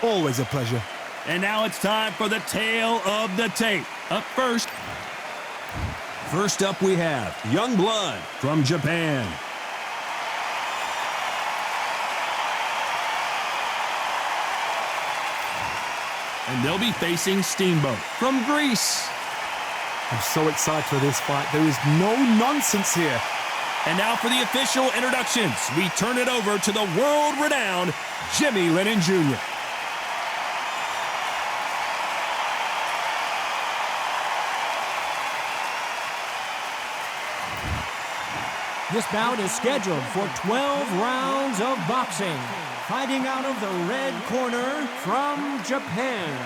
Always a pleasure. And now it's time for the tale of the tape. Up first. First up we have Young Blood from Japan. And they'll be facing Steamboat from Greece. I'm so excited for this fight. There is no nonsense here. And now for the official introductions. We turn it over to the world-renowned Jimmy Lennon Jr. This bout is scheduled for 12 rounds of boxing. Fighting out of the red corner from Japan.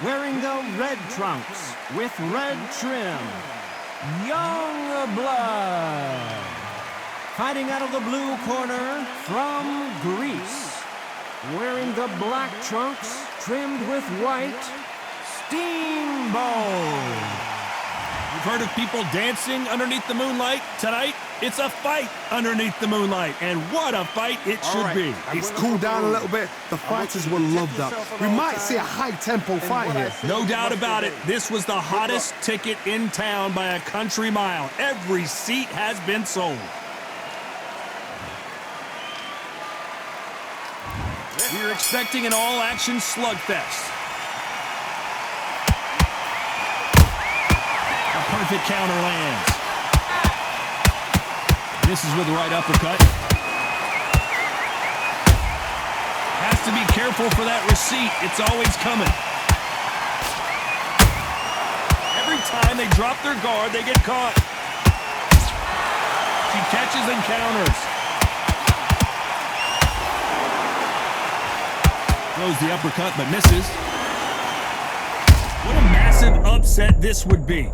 Wearing the red trunks with red trim, Young Blood. Fighting out of the blue corner from Greece. Wearing the black trunks trimmed with white, Steamboat. You've heard of people dancing underneath the moonlight? Tonight, it's a fight underneath the moonlight. And what a fight it should be. It's cooled down a little bit. The fighters will love that. We might see a high-tempo fight here. No doubt about it. This was the hottest ticket in town by a country mile. Every seat has been sold. We're expecting an all-action slugfest. Perfect counter lands. This is with the right uppercut. Has to be careful for that receipt. It's always coming. Every time they drop their guard, they get caught. She catches and counters. Throws the uppercut but misses. What a massive upset this would be.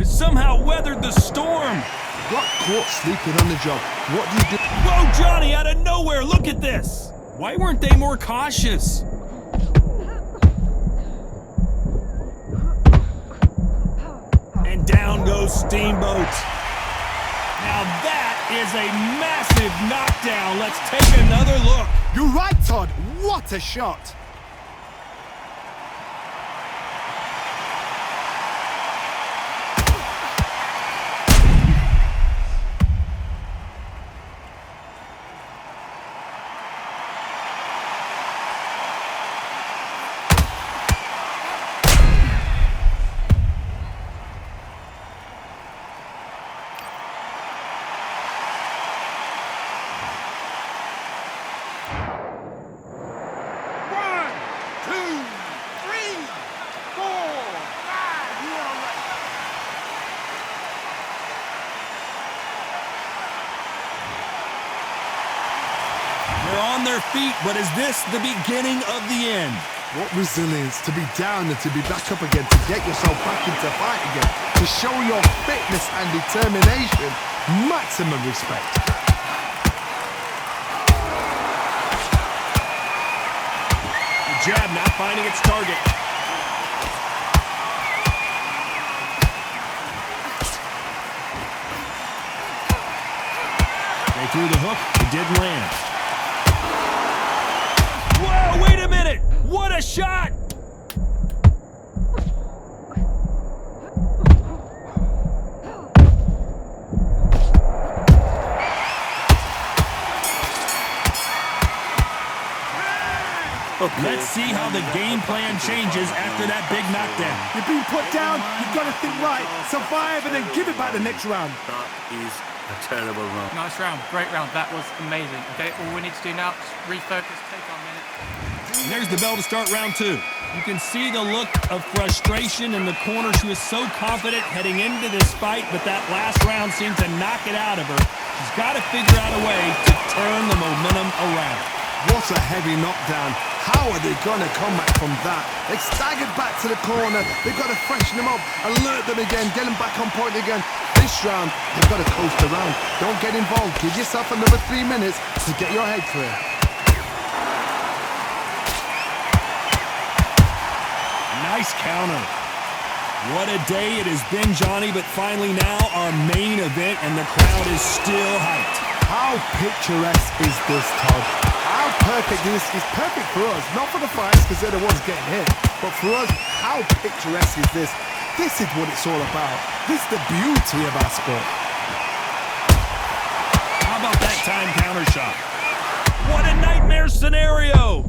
Somehow weathered the storm. Got caught sleeping on the job. What do you do? Whoa, Johnny, out of nowhere. Look at this. Why weren't they more cautious? And down goes Steamboat. Now that is a massive knockdown. Let's take another look. You're right, Todd. What a shot. On their feet, but is this the beginning of the end? What resilience to be down and to be back up again, to get yourself back into fight again, to show your fitness and determination. Maximum respect. The jab not finding its target. They threw the hook, it didn't land. Whoa, wait a minute! What a shot! Okay. Let's see how the game plan changes after that big knockdown. You've been put down, you've got to think right, survive and then give it back the next round. That is a terrible round. Nice round, great round. That was amazing. Okay, all we need to do now is refocus, take our minute. And there's the bell to start round two. You can see the look of frustration in the corner. She was so confident heading into this fight, but that last round seemed to knock it out of her. She's got to figure out a way to turn the momentum around. What a heavy knockdown. How are they going to come back from that? They staggered back to the corner. They've got to freshen them up, alert them again, get them back on point again. This round, they've got to coast around. Don't get involved. Give yourself another 3 minutes to get your head clear. Nice counter. What a day it has been, Johnny, but finally now our main event, and the crowd is still hyped. How picturesque is this, Todd? How perfect is this? It's perfect for us, not for the fighters because they're the ones getting hit, but for us, how picturesque is this? This is what it's all about. This is the beauty of our sport. How about that time counter shot? What a nightmare scenario!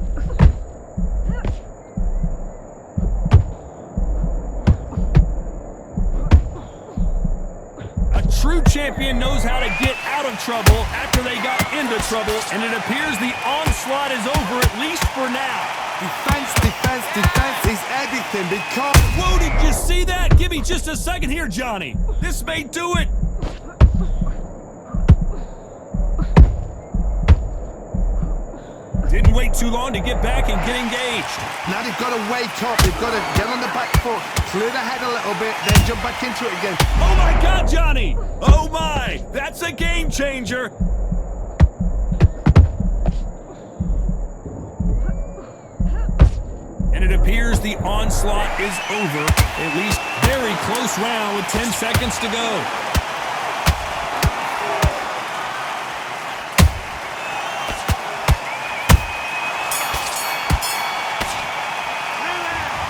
A true champion knows how to get out of trouble after they got into trouble, and it appears the onslaught is over, at least for now. Defense, defense, defense is everything because... Whoa, did you see that? Give me just a second here, Johnny. This may do it. Didn't wait too long to get back and get engaged. Now they've got to wake up. They've got to get on the back foot, clear the head a little bit, then jump back into it again. Oh my God, Johnny! Oh my! That's a game changer! And it appears the onslaught is over. At least very close round with 10 seconds to go.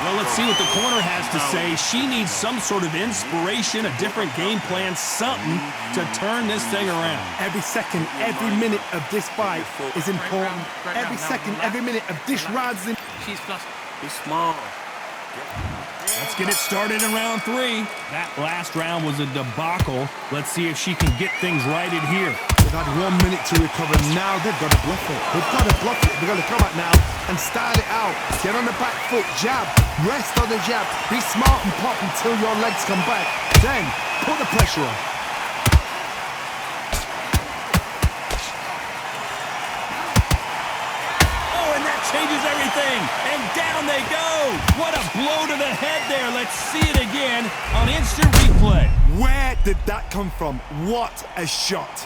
Well, let's see what the corner has to say. She needs some sort of inspiration, a different game plan, something to turn this thing around. Every second, every minute of this fight is important. Every second, every minute of this round is important. She's flustered. He's small. Let's get it started in round 3. That last round was a debacle. Let's see if she can get things righted here. They've had 1 minute to recover. Now they've got to bluff it. They've got to bluff it. They've got to come out now and start it out. Get on the back foot, jab, rest on the jab. Be smart and pop until your legs come back. Then put the pressure on. Changes everything, and down they go. What a blow to the head there. Let's see it again on instant replay. Where did that come from? What a shot.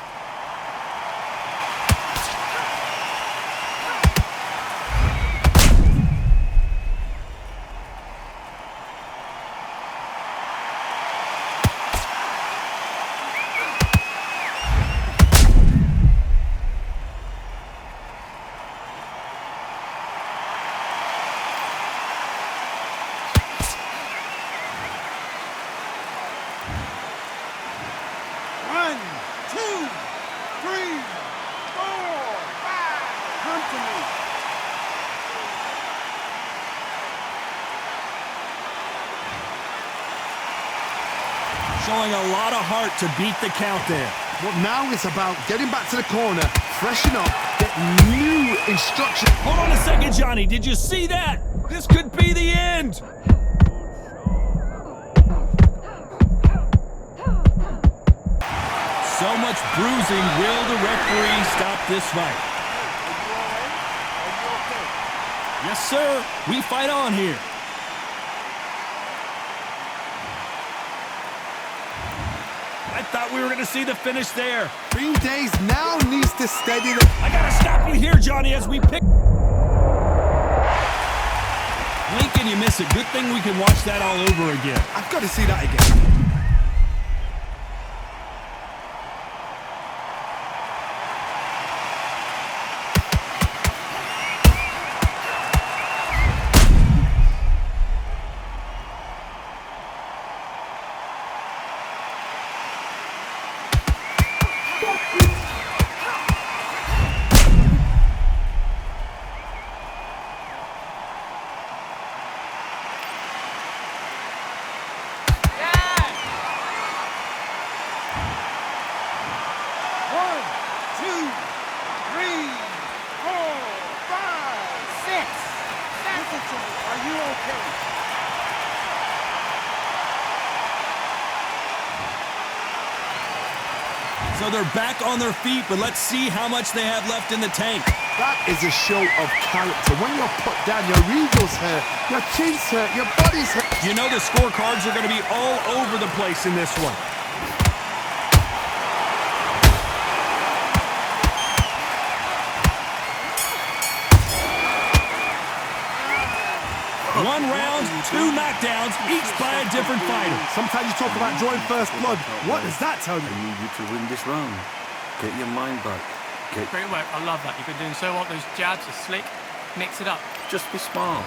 Showing a lot of heart to beat the count there. But now it's about getting back to the corner, freshen up, get new instructions. Hold on a second, Johnny. Did you see that? This could be the end. So much bruising. Will the referee stop this fight? Yes, sir. We fight on here. I thought we were going to see the finish there. 3 days now needs to steady the... I got to stop you here, Johnny, as we pick... Blink and you miss it. Good thing we can watch that all over again. I've got to see that again. So they're back on their feet, but let's see how much they have left in the tank. That is a show of character. When you're put down, your eagles hurt, your chin's hurt, your body's hurt. You know the scorecards are going to be all over the place in this one. One round, 2 knockdowns, each by a different fighter. Sometimes you talk about drawing first blood. What does that tell you? I need you to win this round. Get your mind back. Great work. I love that. You've been doing so well. Those jabs are slick. Mix it up. Just be smart.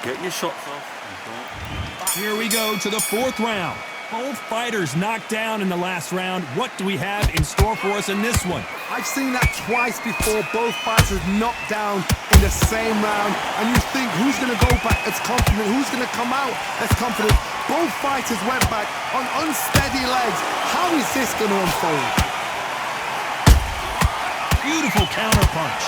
Get your shots off and don't. Here we go to the 4th round. Both fighters knocked down in the last round. What do we have in store for us in this one? I've seen that twice before. Both fighters knocked down in the same round. And you think, who's going to go back as confident? Who's going to come out as confident? Both fighters went back on unsteady legs. How is this going to unfold? Beautiful counter punch.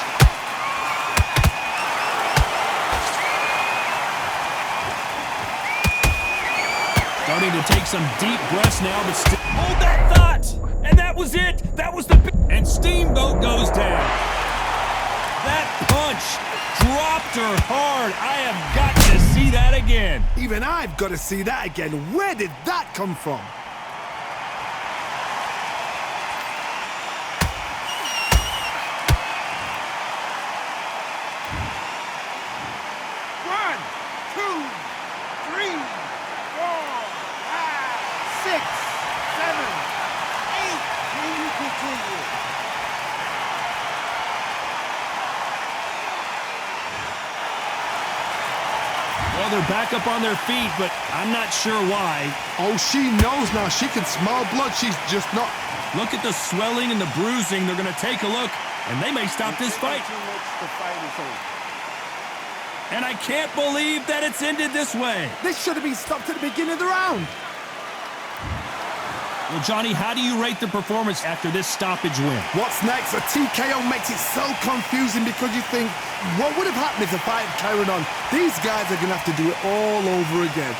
Starting to take some deep breaths now, but still. Hold that thought! And that was it! That was the. And Steamboat goes down. That punch dropped her hard. I have got to see that again. Even I've got to see that again. Where did that come from? Well, they're back up on their feet, but I'm not sure why. Oh, she knows now. She can smell blood. She's just not. Look at the swelling and the bruising. They're going to take a look, and they may stop this fight. And I can't believe that it's ended this way. This should have been stopped at the beginning of the round. Well, Johnny, how do you rate the performance after this stoppage win? What's next? A TKO makes it so confusing because you think, what would have happened if the fight had carried on? These guys are going to have to do it all over again.